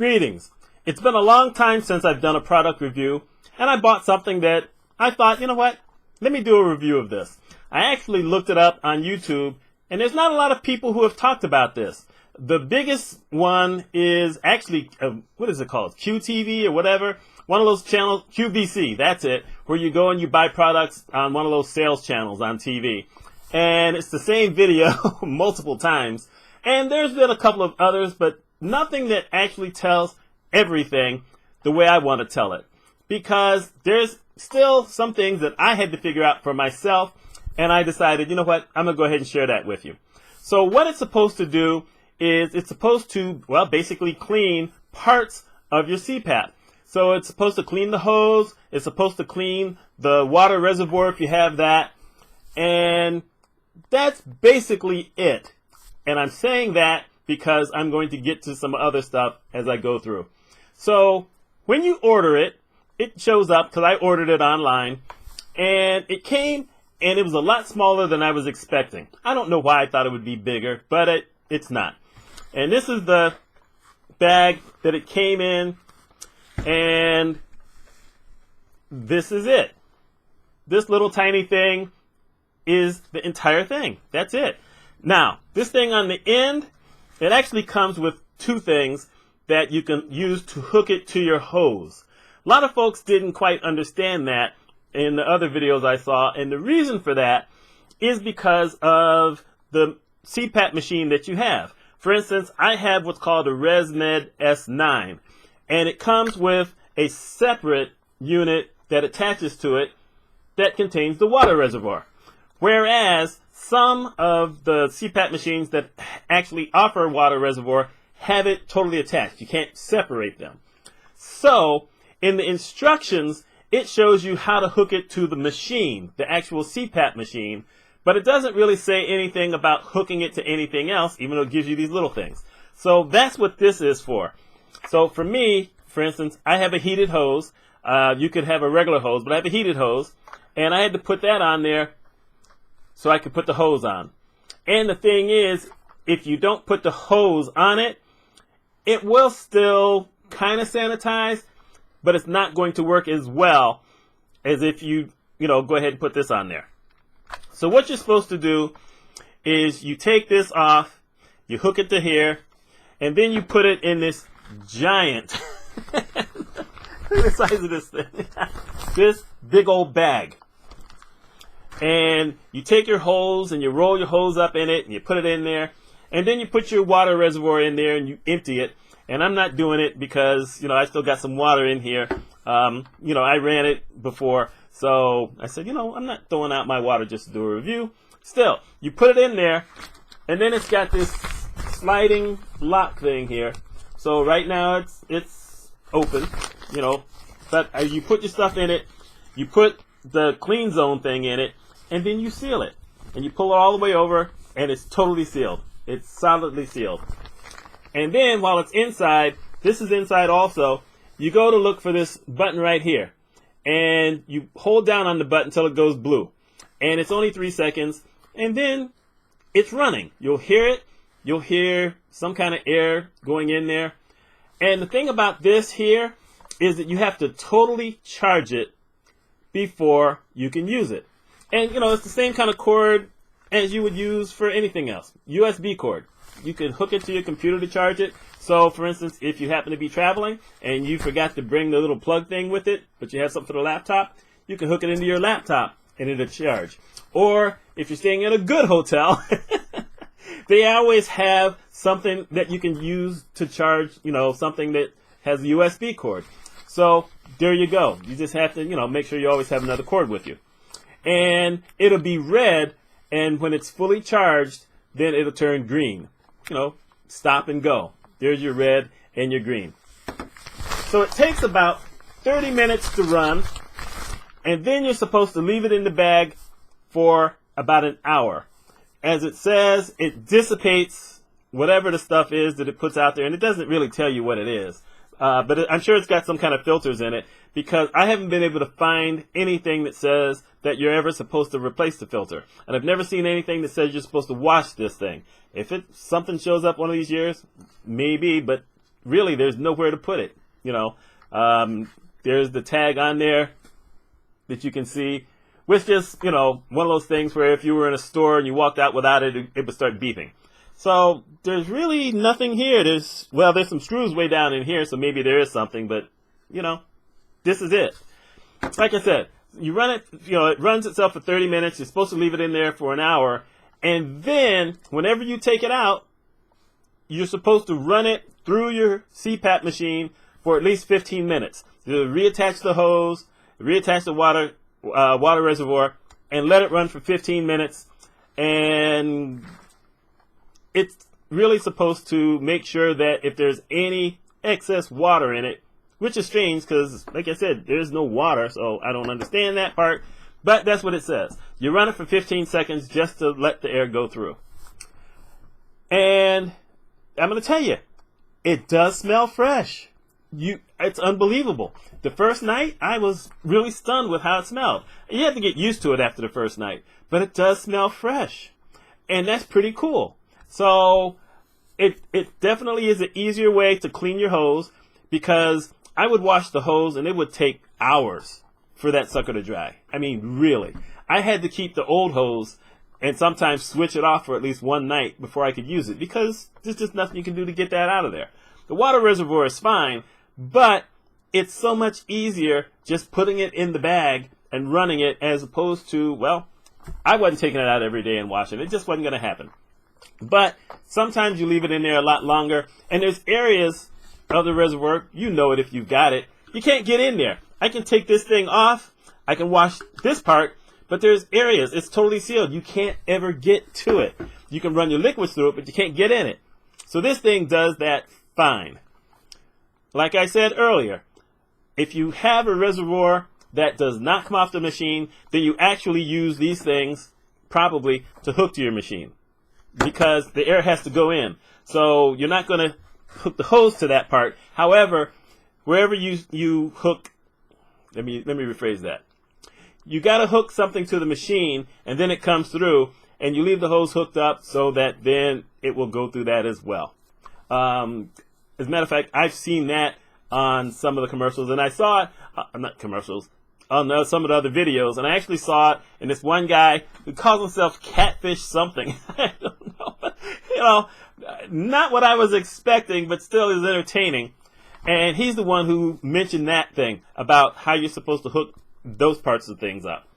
Greetings. It's been a long time since I've done a product review, and I bought something that I thought, you know what, let me do a review of this. I actually looked it up on YouTube, and there's not a lot of people who have talked about this. The biggest one is actually, what is it called, QTV or whatever? One of those channels, QVC, that's it, where you go and you buy products on one of those sales channels on TV. And it's the same video multiple times. And there's been a couple of others, but nothing that actually tells everything the way I want to tell it. Because there's still some things that I had to figure out for myself, and I decided, you know what, I'm going to go ahead and share that with you. So what it's supposed to do is it's supposed to, well, basically clean parts of your CPAP. So it's supposed to clean the hose, it's supposed to clean the water reservoir if you have that, and that's basically it. And I'm saying that because I'm going to get to some other stuff as I go through. So when you order it, it shows up because I ordered it online, and it came and it was a lot smaller than I was expecting. I don't know why I thought it would be bigger, but it's not. And this is the bag that it came in, and this is it. This little tiny thing is the entire thing. That's it. Now, this thing on the end, it actually comes with two things that you can use to hook it to your hose. A lot of folks didn't quite understand that in the other videos I saw, and the reason for that is because of the CPAP machine that you have. For instance, I have what's called a ResMed S9, and it comes with a separate unit that attaches to it that contains the water reservoir. Whereas some of the CPAP machines that actually offer water reservoir have it totally attached. You can't separate them. So in the instructions, it shows you how to hook it to the machine, the actual CPAP machine, but it doesn't really say anything about hooking it to anything else, even though it gives you these little things. So that's what this is for. So for me, for instance, I have a heated hose. You could have a regular hose, but I have a heated hose, and I had to put that on there so I could put the hose on. And the thing is, if you don't put the hose on it, it will still kind of sanitize, but it's not going to work as well as if you go ahead and put this on there. So what you're supposed to do is you take this off, you hook it to here, and then you put it in this giant, look at the size of this thing, this big old bag. And you take your hose and you roll your hose up in it and you put it in there, and then you put your water reservoir in there and you empty it. And I'm not doing it because, I still got some water in here. I ran it before, so I said, I'm not throwing out my water just to do a review. Still, you put it in there, and then it's got this sliding lock thing here. So right now it's open, but you put your stuff in it, you put the clean zone thing in it, and then you seal it. And you pull it all the way over, and it's totally sealed. It's solidly sealed. And then while it's inside, this is inside also, you go to look for this button right here. And you hold down on the button until it goes blue. And it's only 3 seconds. And then it's running. You'll hear it. You'll hear some kind of air going in there. And the thing about this here is that you have to totally charge it before you can use it. And, it's the same kind of cord as you would use for anything else. USB cord. You can hook it to your computer to charge it. So, for instance, if you happen to be traveling and you forgot to bring the little plug thing with it, but you have something for the laptop, you can hook it into your laptop and it'll charge. Or if you're staying at a good hotel, they always have something that you can use to charge, something that has a USB cord. So there you go. You just have to, make sure you always have another cord with you. And it'll be red, and when it's fully charged, then it'll turn green. Stop and go. There's your red and your green. So it takes about 30 minutes to run, and then you're supposed to leave it in the bag for about an hour. As it says, it dissipates whatever the stuff is that it puts out there, and it doesn't really tell you what it is. But I'm sure it's got some kind of filters in it, because I haven't been able to find anything that says that you're ever supposed to replace the filter. And I've never seen anything that says you're supposed to wash this thing. If something shows up one of these years, maybe, but really there's nowhere to put it. There's the tag on there that you can see, which is, one of those things where if you were in a store and you walked out without it, it would start beeping. So there's really nothing here. There's some screws way down in here, so maybe there is something, but, this is it. Like I said, you run it, it runs itself for 30 minutes. You're supposed to leave it in there for an hour. And then whenever you take it out, you're supposed to run it through your CPAP machine for at least 15 minutes. You reattach the hose, reattach the water reservoir, and let it run for 15 minutes. And it's really supposed to make sure that if there's any excess water in it, which is strange because, like I said, there's no water, so I don't understand that part. But that's what it says. You run it for 15 seconds just to let the air go through. And I'm going to tell you, it does smell fresh. It's unbelievable. The first night, I was really stunned with how it smelled. You have to get used to it after the first night. But it does smell fresh. And that's pretty cool. So it definitely is an easier way to clean your hose, because I would wash the hose and it would take hours for that sucker to dry. I mean, really. I had to keep the old hose and sometimes switch it off for at least one night before I could use it, because there's just nothing you can do to get that out of there. The water reservoir is fine, but it's so much easier just putting it in the bag and running it, as opposed to, well, I wasn't taking it out every day and washing it. It just wasn't going to happen. But sometimes you leave it in there a lot longer, and there's areas of the reservoir, you know it if you've got it, you can't get in there. I can take this thing off, I can wash this part, but there's areas, it's totally sealed. You can't ever get to it. You can run your liquids through it, but you can't get in it. So this thing does that fine. Like I said earlier, if you have a reservoir that does not come off the machine, then you actually use these things probably to hook to your machine, because the air has to go in. So you're not going to hook the hose to that part. However, wherever you hook, let me rephrase that. You got to hook something to the machine, and then it comes through, and you leave the hose hooked up so that then it will go through that as well. As a matter of fact, I've seen that on some of the commercials, and I saw it, not commercials, on some of the other videos, and I actually saw it in this one guy who calls himself Catfish something. I don't know. Not what I was expecting, but still is entertaining. And he's the one who mentioned that thing about how you're supposed to hook those parts of things up.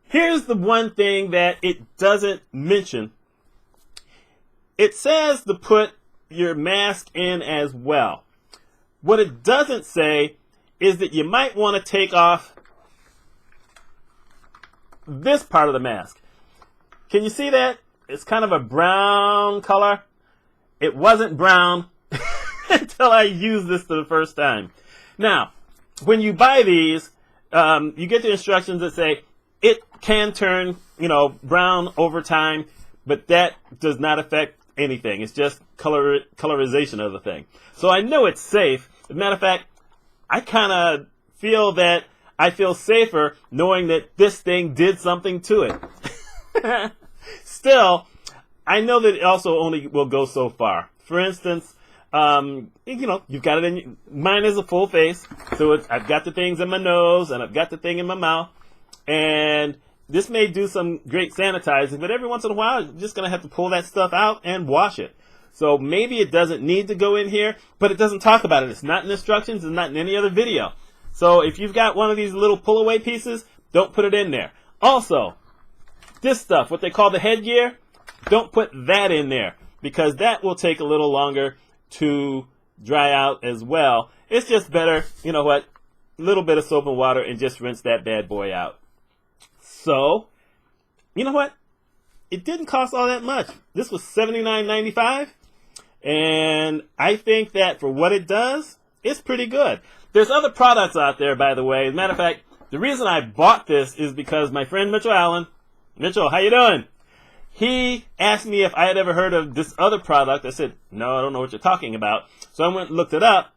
Here's the one thing that it doesn't mention. It says to put your mask in as well. What it doesn't say is that you might want to take off this part of the mask. Can you see that? It's kind of a brown color. It wasn't brown until I used this for the first time. Now, when you buy these, you get the instructions that say it can turn, brown over time, but that does not affect anything. It's just colorization of the thing. So I know it's safe. As a matter of fact, I kind of feel that I feel safer knowing that this thing did something to it. Still, I know that it also only will go so far. For instance, you've got it in, mine is a full face, so I've got the things in my nose and I've got the thing in my mouth, and this may do some great sanitizing, but every once in a while, you're just going to have to pull that stuff out and wash it. So maybe it doesn't need to go in here, but it doesn't talk about it. It's not in instructions. It's not in any other video. So if you've got one of these little pull-away pieces, don't put it in there. Also, this stuff, what they call the headgear, don't put that in there, because that will take a little longer to dry out as well. It's just better, a little bit of soap and water and just rinse that bad boy out. So, you know what? It didn't cost all that much. This was $79.95, and I think that for what it does, it's pretty good. There's other products out there, by the way. As a matter of fact, the reason I bought this is because my friend Mitchell Allen, Mitchell, how you doing? He asked me if I had ever heard of this other product. I said, no, I don't know what you're talking about. So I went and looked it up,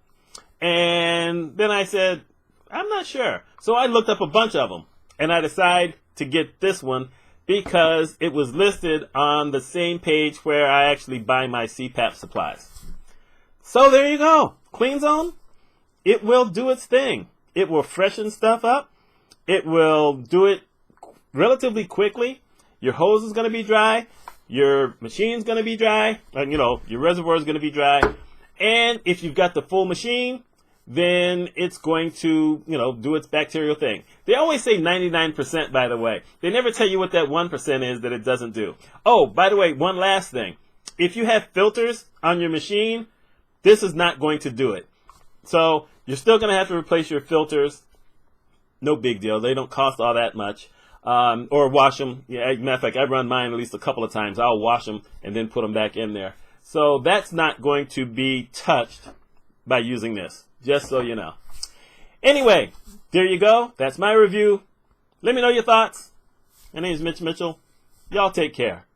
and then I said, I'm not sure. So I looked up a bunch of them, and I decided to get this one because it was listed on the same page where I actually buy my CPAP supplies. So there you go. Clean Zone, it will do its thing. It will freshen stuff up. It will do it relatively quickly. Your hose is going to be dry. Your machine's going to be dry. And, your reservoir is going to be dry. And if you've got the full machine, then it's going to, do its bacterial thing. They always say 99%, by the way. They never tell you what that 1% is that it doesn't do. Oh, by the way, one last thing. If you have filters on your machine, this is not going to do it. So you're still going to have to replace your filters. No big deal. They don't cost all that much. Or wash them. Yeah, matter of fact, I run mine at least a couple of times. I'll wash them and then put them back in there. So that's not going to be touched by using this, just so you know. Anyway, there you go. That's my review. Let me know your thoughts. My name is Mitch Mitchell. Y'all take care.